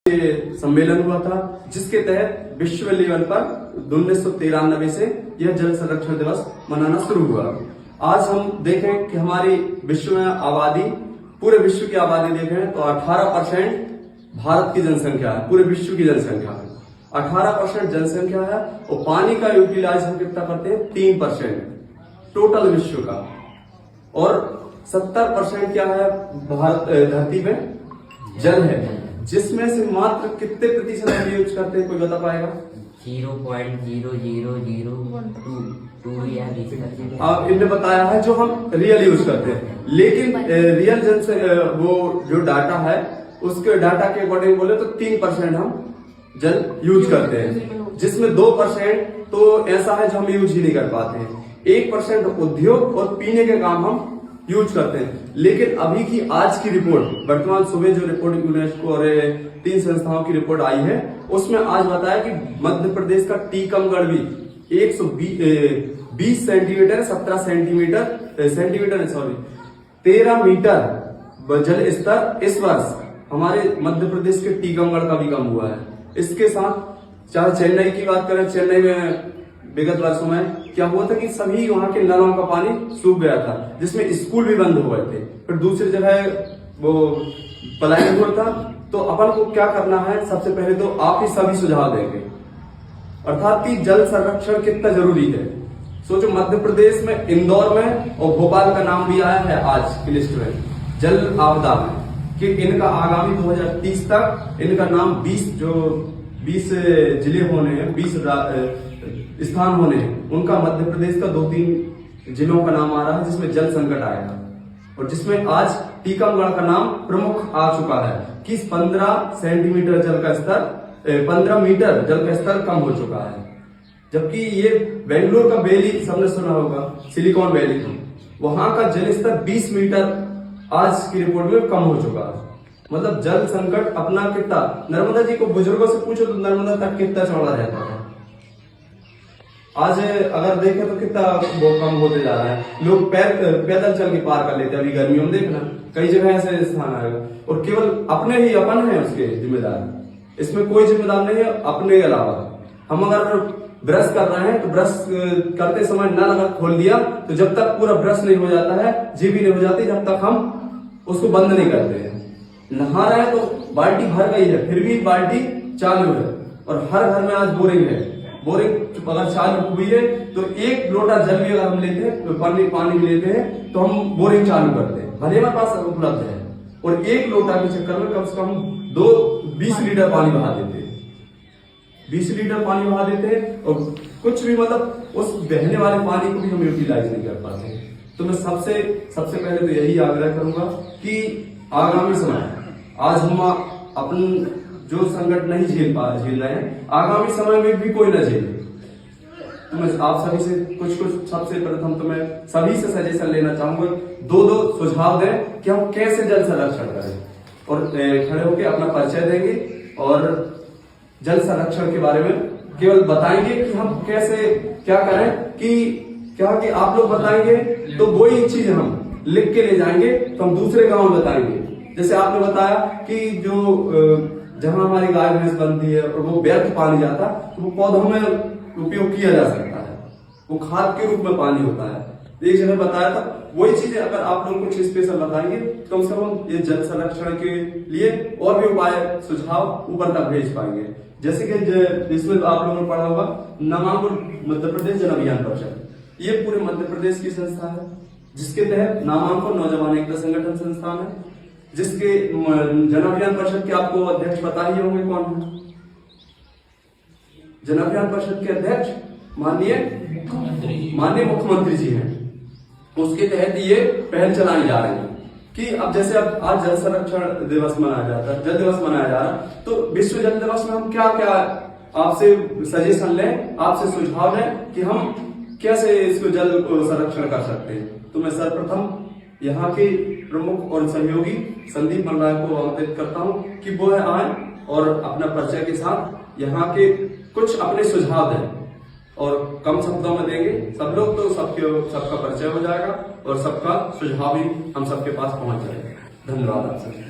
सम्मेलन हुआ था जिसके तहत विश्व लेवल पर 1993 से यह जल संरक्षण दिवस मनाना शुरू हुआ। आज हम देखें कि हमारी विश्व में आबादी, पूरे विश्व की आबादी देखें तो 18% भारत की जनसंख्या है, पूरे विश्व की जनसंख्या है 18% जनसंख्या है। और पानी का यूटिलाइज हम कितना करते हैं? 3% टोटल विश्व का। और 70% क्या है भारत धरती में जल है, जिसमें से मात्र कितने प्रतिशत हम यूज करते हैं? कोई बता पाएगा? 0.00022 अब इनने बताया है जो हम रियल यूज करते हैं, लेकिन रियल जन से वो जो डाटा है उसके डाटा के अकॉर्डिंग बोले तो 3% हम जल यूज करते हैं, जिसमें 2% तो ऐसा है जो हम यूज ही नहीं कर पाते हैं। 1% उद्योग और पीने के काम हम यूज करते हैं। लेकिन अभी की आज की रिपोर्ट, वर्तमान सुबह जो रिपोर्ट यूनेस्को और 3 संस्थाओं की रिपोर्ट आई है, उसमें आज बताया कि मध्य प्रदेश का टीकमगढ़ भी 120 सेंटीमीटर 17 सेंटीमीटर 13 मीटर जल स्तर इस वर्ष हमारे मध्य प्रदेश के टीकमगढ़ का भी कम हुआ है। इसके साथ चाहे चेन्नई की बात करें, चेन्नई में विगत वर्षों में क्या हुआ था कि सभी वहां के नलों का पानी सूख गया था, जिसमें स्कूल भी बंद हो गए थे। फिर दूसरी जगह वो पलायन हुआ था। तो अपन को क्या करना है? सबसे पहले तो आप ही सभी सुझाव देंगे, अर्थात कि जल संरक्षण कितना जरूरी है। सोचो मध्य प्रदेश में, इंदौर में और भोपाल का नाम भी आया है आज की लिस्ट में जल आपदा में, कि इनका आगामी 2030 तक इनका नाम 20 जिले होने हैं, 20 स्थान होने हैं, उनका मध्य प्रदेश का 2-3 जिलों का नाम आ रहा है जिसमें जल संकट आएगा। और जिसमें आज टीकमगढ़ का नाम प्रमुख आ चुका है कि 15 सेंटीमीटर जल का स्तर 15 मीटर जल का स्तर कम हो चुका है। जबकि ये बेंगलोर का वैली सबने सुना होगा, सिलिकॉन वैली, वहां का जल स्तर 20 मीटर आज की रिपोर्ट में कम हो चुका है। मतलब जल संकट अपना कितना, नर्मदा जी को बुजुर्गों से पूछो तो नर्मदा तक कितना चौड़ा रहता है, आज अगर देखें तो कितना वो कम होते जा रहा है। लोग पैदल चल के पार कर लेते हैं। अभी गर्मियों में देखना कई जगह ऐसे स्थान आएगा, और केवल अपने ही अपन है उसके जिम्मेदार, इसमें कोई जिम्मेदार नहीं है अपने के अलावा। हम अगर ब्रश कर रहे हैं तो ब्रश करते समय नल अगर खोल दिया तो जब तक पूरा ब्रश नहीं हो जाता है, जीभी नहीं हो जाती, जब तक हम उसको बंद नहीं करते हैं। नहा रहे हैं तो बाल्टी भर गई है, फिर भी बाल्टी चालू है। और हर घर में आज बोरिंग है, बोरिंग अगर चालू हुई है तो 1 लोटा जल भी अगर हम लेते हैं तो पानी लेते हैं तो हम बोरिंग चालू करते हैं, भले हमारे पास उपलब्ध है। और 1 लोटा के चक्कर में कम से कम 20 लीटर पानी बहा देते हैं, 20 लीटर पानी बहा देते हैं। और कुछ भी मतलब उस बहने वाले पानी को भी हम यूटिलाइज नहीं कर पाते। तो मैं सबसे पहले तो यही आग्रह करूंगा कि आगामी समय, आज हम अपन जो संकट नहीं झेल रहे हैं, आगामी समय में भी कोई न झेले। तो मैं आप सभी से कुछ सबसे प्रथम तो मैं सभी से सजेशन लेना चाहूंगा, 2 सुझाव दें कि हम कैसे जल संरक्षण करें, और खड़े होकर अपना परिचय देंगे और जल संरक्षण के बारे में केवल बताएंगे कि हम कैसे क्या करें। कि आप लोग बताएंगे तो वही चीज हम लिख के ले जाएंगे तो हम दूसरे गांव में बताएंगे। जैसे आपने बताया कि जो जहां हमारी गाय भैंस बनती है और वो व्यर्थ पानी जाता तो वो पौधों में उपयोग किया जा सकता है, वो खाद के रूप में पानी होता है। एक जगह बताया था, वही चीजें अगर आप लोग कुछ स्पेशल बताएंगे तो कम से कम ये जल संरक्षण के लिए और भी उपाय सुझाव ऊपर तक भेज पाएंगे। जैसे कि इसमें आप लोगों ने पढ़ा होगा नमामि मध्य प्रदेश जन अभियान परिषद, ये पूरे मध्य प्रदेश की संस्था है, जिसके तहत नामांकन नौजवान एकता संगठन संस्थान है, जिसके जन अभियान परिषद के आपको अध्यक्ष पता ही होंगे कौन है। जन अभियान परिषद के अध्यक्ष माननीय मुख्यमंत्री जी हैं। उसके तहत ये पहल चलाई जा रही है कि अब जैसे अब आज जल संरक्षण दिवस मनाया जाता है, जल दिवस मनाया जा रहा है, तो विश्व जल दिवस में हम क्या क्या आपसे सजेशन लें, आपसे सुझाव लें कि हम कैसे इसको जल संरक्षण कर सकते हैं। तो मैं सर्वप्रथम यहाँ के प्रमुख और सहयोगी संदीप मल्लाय को आमंत्रित करता हूँ कि वो आए और अपना परिचय के साथ यहाँ के कुछ अपने सुझाव दें, और कम शब्दों में देंगे। सब लोग तो सबका परिचय हो जाएगा और सबका सुझाव भी हम सबके पास पहुंच जाएगा। धन्यवाद आप सबसे।